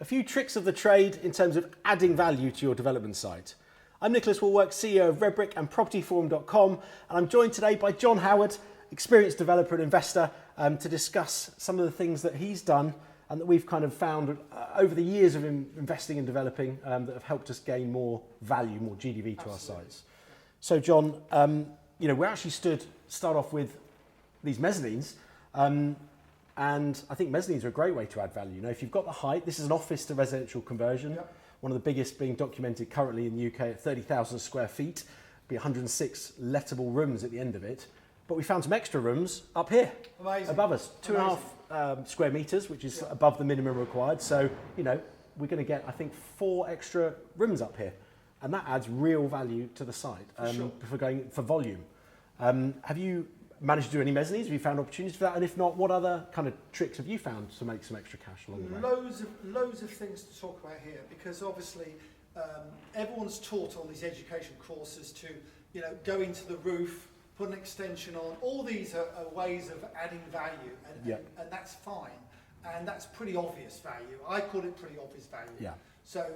a few tricks of the trade in terms of adding value to your development site. I'm Nicholas Woolwork, CEO of Redbrick and PropertyForum.com, and I'm joined today by John Howard, experienced developer and investor, to discuss some of the things that he's done and that we've kind of found over the years of investing and developing that have helped us gain more value, more GDV to our sites. So John, we actually start off with these mezzanines, and I think mezzanines are a great way to add value. You know, if you've got the height, this is an office to residential conversion, one of the biggest being documented currently in the UK at 30,000 square feet, be 106 lettable rooms at the end of it. But we found some extra rooms up here, above us, 2.5 square metres, which is above the minimum required. So, we're going to get, I think, 4 extra rooms up here. And that adds real value to the site for going for volume. Have you managed to do any mezzanines? Have you found opportunities for that? And if not, what other kind of tricks have you found to make some extra cash along the way? Loads of things to talk about here, because obviously everyone's taught on these education courses to, go into the roof, put an extension on. All these are ways of adding value, and that's fine. And that's pretty obvious value. I call it pretty obvious value. Yeah. So,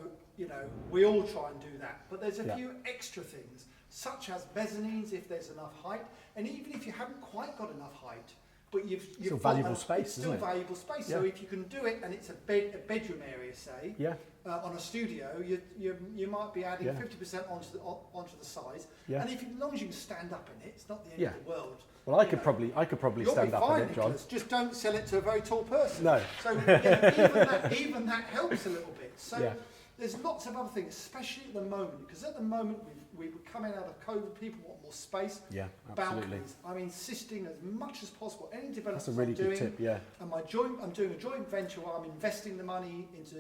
we all try and do that. But there's a few extra things, such as mezzanines if there's enough height. And even if you haven't quite got enough height, but you've still valuable space, it's still valuable space. So if you can do it, and it's a bedroom area, say, on a studio, you might be adding 50% onto the size. Yeah. And as long as you can stand up in it, it's not the end of the world. Well, I could probably stand up in it, John. Just don't sell it to a very tall person. No. So even that helps a little bit. So there's lots of other things, especially at the moment, because at the moment we're coming out of COVID, people want more space. Yeah, absolutely. Balconies. I'm insisting as much as possible. Any development That's a really good tip. Yeah. And I'm doing a joint venture where I'm investing the money into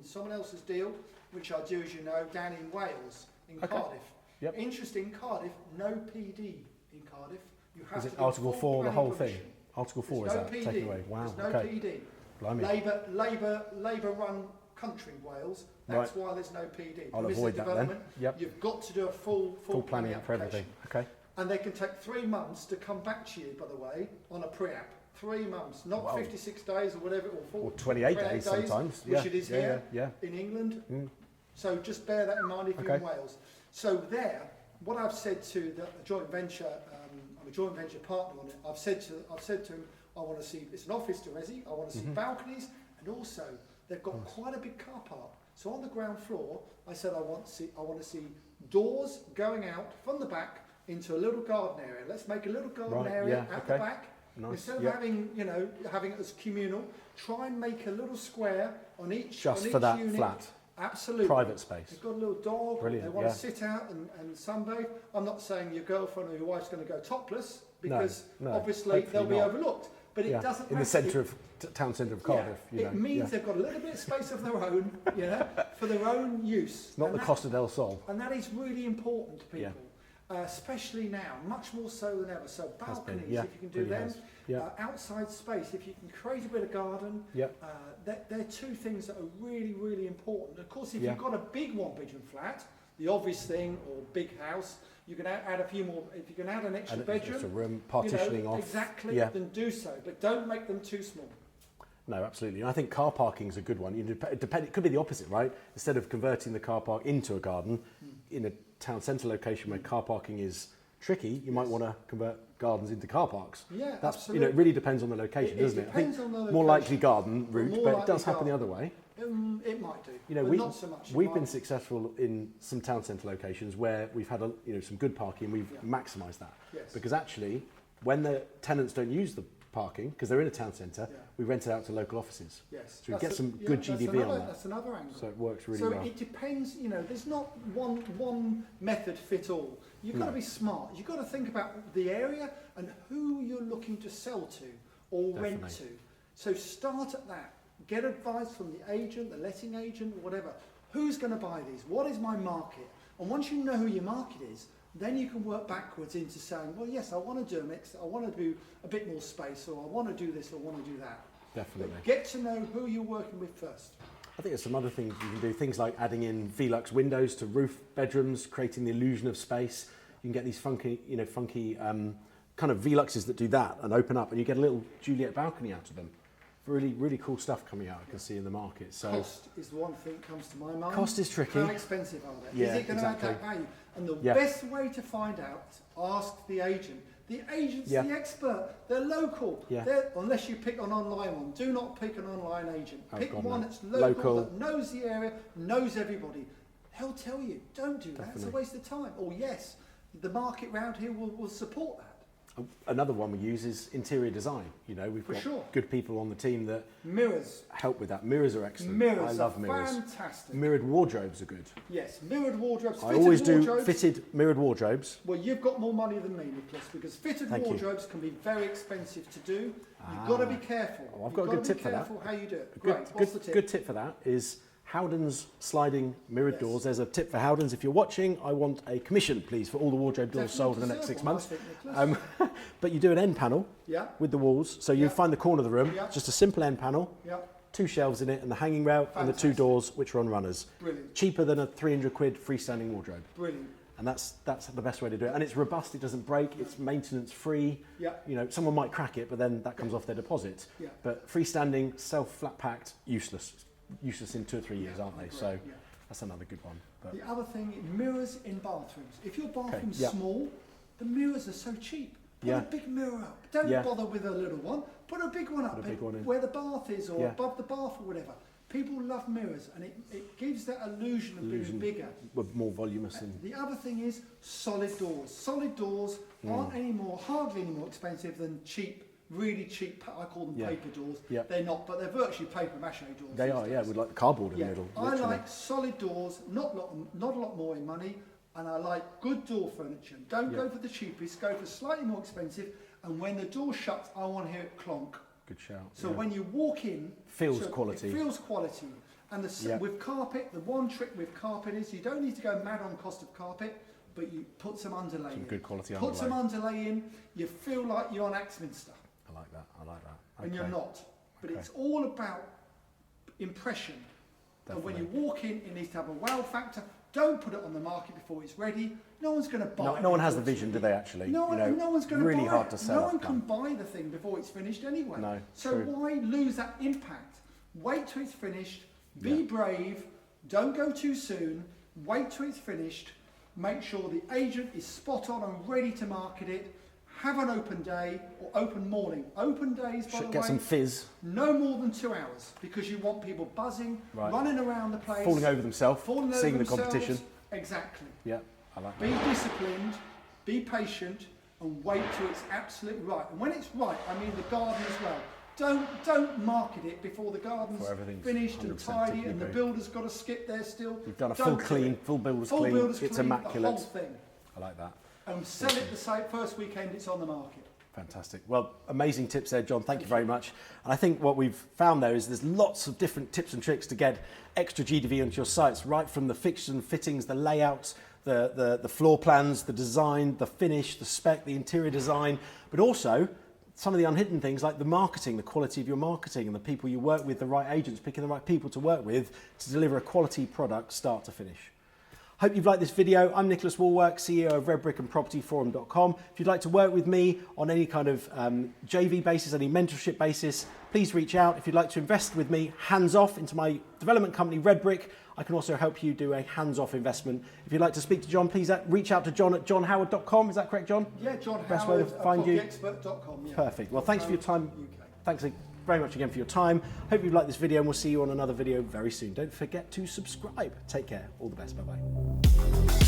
someone else's deal, which I do, as you know, down in Wales, in Cardiff. Yep. Interesting, Cardiff, no PD in Cardiff. You have Is it Article 4, the whole thing? Article 4 is that taken away? Wow. There's no PD. Blimey. Labour-run country, Wales. That's why there's no PD. I'll avoid that then. Yep. You've got to do a full planning for everything. Okay. And they can take 3 months to come back to you, by the way, on a pre-app. 3 months, not 56 days or whatever, or 28 days sometimes, which it is here in England. So just bear that in mind if you're in Wales. So there, what I've said to the joint venture, I'm a joint venture partner on it. I've said to him, I want to see, it's an office to resi. I want to see balconies, and also they've got quite a big car park. So on the ground floor, I said I want to see doors going out from the back into a little garden area. Let's make a little garden area at the back. Nice. Instead of having it as communal, try and make a little square on each for that unit. Flat. Absolutely. Private space. They've got a little dog. Brilliant, they want to sit out and sunbathe. I'm not saying your girlfriend or your wife's going to go topless, because obviously they'll be overlooked. But it doesn't matter. In the centre of town centre of Cardiff. It means they've got a little bit of space of their own, for their own use. It's not the Costa del Sol. And that is really important to people. Especially now, much more so than ever. So balconies, if you can do them, outside space, if you can create a bit of garden, they're two things that are really, really important. Of course, if you've got a big one-bedroom flat, the obvious thing, or big house, you can add a few more. If you can add an extra bedroom, extra room, partitioning off, then do so. But don't make them too small. No, absolutely. And I think car parking is a good one. It could be the opposite, right? Instead of converting the car park into a garden in a town centre location where car parking is tricky, you might want to convert gardens into car parks. Yeah, absolutely. It really depends on the location, doesn't it? I think more likely garden route, but it does happen the other way. It might do, but not so much. We've been successful in some town centre locations where we've had some good parking. We've maximised that because actually, when the tenants don't use the parking because they're in a town centre, we rent it out to local offices. Yes, so we get some good GDV on that. That's another angle. So it works really well. So it depends. There's not one method fit all. You've got to be smart. You've got to think about the area and who you're looking to sell to or rent to. So start at that. Get advice from the agent, the letting agent, whatever. Who's going to buy these? What is my market? And once you know who your market is, then you can work backwards into saying, well, yes, I want to do a mix. I want to do a bit more space, or I want to do this, or I want to do that. Definitely. But get to know who you're working with first. I think there's some other things you can do. Things like adding in Velux windows to roof bedrooms, creating the illusion of space. You can get these funky kind of Veluxes that do that and open up, and you get a little Juliette balcony out of them. Really, really cool stuff coming out, I can see in the market. So cost is the one thing that comes to my mind. Cost is tricky. How expensive are they? Yeah, is it going to exactly. add that value? And the best way to find out is ask the agent. The agent's the expert. They're local. Unless you pick an online one. Do not pick an online agent. Pick one that's local, that knows the area, knows everybody. They'll tell you, don't do that. It's a waste of time. Or yes, the market round here will support that. Another one we use is interior design. You know, we've got good people on the team that help with that. Mirrors are excellent. Mirrors I love are mirrors. Fantastic. Mirrored wardrobes are good. Yes, mirrored wardrobes. I always do fitted mirrored wardrobes. Well, you've got more money than me, Nicholas, because fitted wardrobes can be very expensive to do. You've got to be careful. Oh, I've got a good tip for that. How you do it. What's the tip? Good tip for that is Howden's sliding mirrored doors. There's a tip for Howden's. If you're watching, I want a commission, please, for all the wardrobe doors sold in the next 6 months. But you do an end panel with the walls. So you find the corner of the room, just a simple end panel, 2 shelves in it, and the hanging rail, and the 2 doors, which are on runners. Brilliant. Cheaper than a 300 quid freestanding wardrobe. Brilliant. And that's the best way to do it. And it's robust, it doesn't break, it's maintenance free. You know, someone might crack it, but then that comes off their deposit. But freestanding, self-flat packed, useless in 2 or 3 years, aren't they? So that's another good one. But the other thing, mirrors in bathrooms. If your bathroom's small, the mirrors are so cheap. Put a big mirror up. Don't bother with a little one. Put a big one up where the bath is, or above the bath, or whatever. People love mirrors, and it gives that illusion of being bigger. With more voluminous. The other thing is solid doors. Solid doors aren't hardly any more expensive than cheap, really cheap, I call them paper doors. They're not, but they're virtually paper mache doors. They are, with like the cardboard in the middle. I like solid doors, not a lot more in money, and I like good door furniture. Don't go for the cheapest, go for slightly more expensive, and when the door shuts, I want to hear it clonk. Good shout. So when you walk in, feels quality. It feels quality. And with carpet, the one trick with carpet is you don't need to go mad on cost of carpet, but you put some underlay in. Good quality underlay. Put some underlay in, you feel like you're on Axminster. I like that. Okay. And you're not. But it's all about impression. Definitely. And when you walk in, it needs to have a wow factor. Don't put it on the market before it's ready. No one's going to buy it. No one has the vision, do they, actually? No one's going to buy it. Really hard to sell. No one can buy the thing before it's finished anyway. No, so why lose that impact? Wait till it's finished. Be brave. Don't go too soon. Wait till it's finished. Make sure the agent is spot on and ready to market it. Have an open day or open morning. Open days, by the way, get some fizz. No more than 2 hours, because you want people buzzing, running around the place, falling over themselves, seeing the competition. Exactly. Yeah, I like that. Be disciplined, be patient, and wait till it's absolutely right. And when it's right, I mean the garden as well. Don't market it before the garden's finished and tidy, and the builder's got to skip there still. You've done a full builder's clean. It's immaculate. The whole thing. I like that. And sell it the first weekend it's on the market. Fantastic. Well, amazing tips there, John. Thank you very much. And I think what we've found there is there's lots of different tips and tricks to get extra GDV onto your sites, right from the fixtures and fittings, the layouts, the floor plans, the design, the finish, the spec, the interior design, but also some of the unhidden things like the marketing, the quality of your marketing and the people you work with, the right agents, picking the right people to work with to deliver a quality product start to finish. Hope you've liked this video. I'm Nicholas Woolwork, CEO of Redbrick and PropertyForum.com. If you'd like to work with me on any kind of JV basis, any mentorship basis, please reach out. If you'd like to invest with me hands-off into my development company, Redbrick, I can also help you do a hands-off investment. If you'd like to speak to John, please reach out to John at johnhoward.com. Is that correct, John? Yeah, John Best Howard, way to find you. propertyexpert.com. Yeah. Perfect. Well, thanks for your time. Thanks very much again for your time. Hope you've liked this video, and we'll see you on another video very soon. Don't forget to subscribe. Take care. All the best. Bye-bye.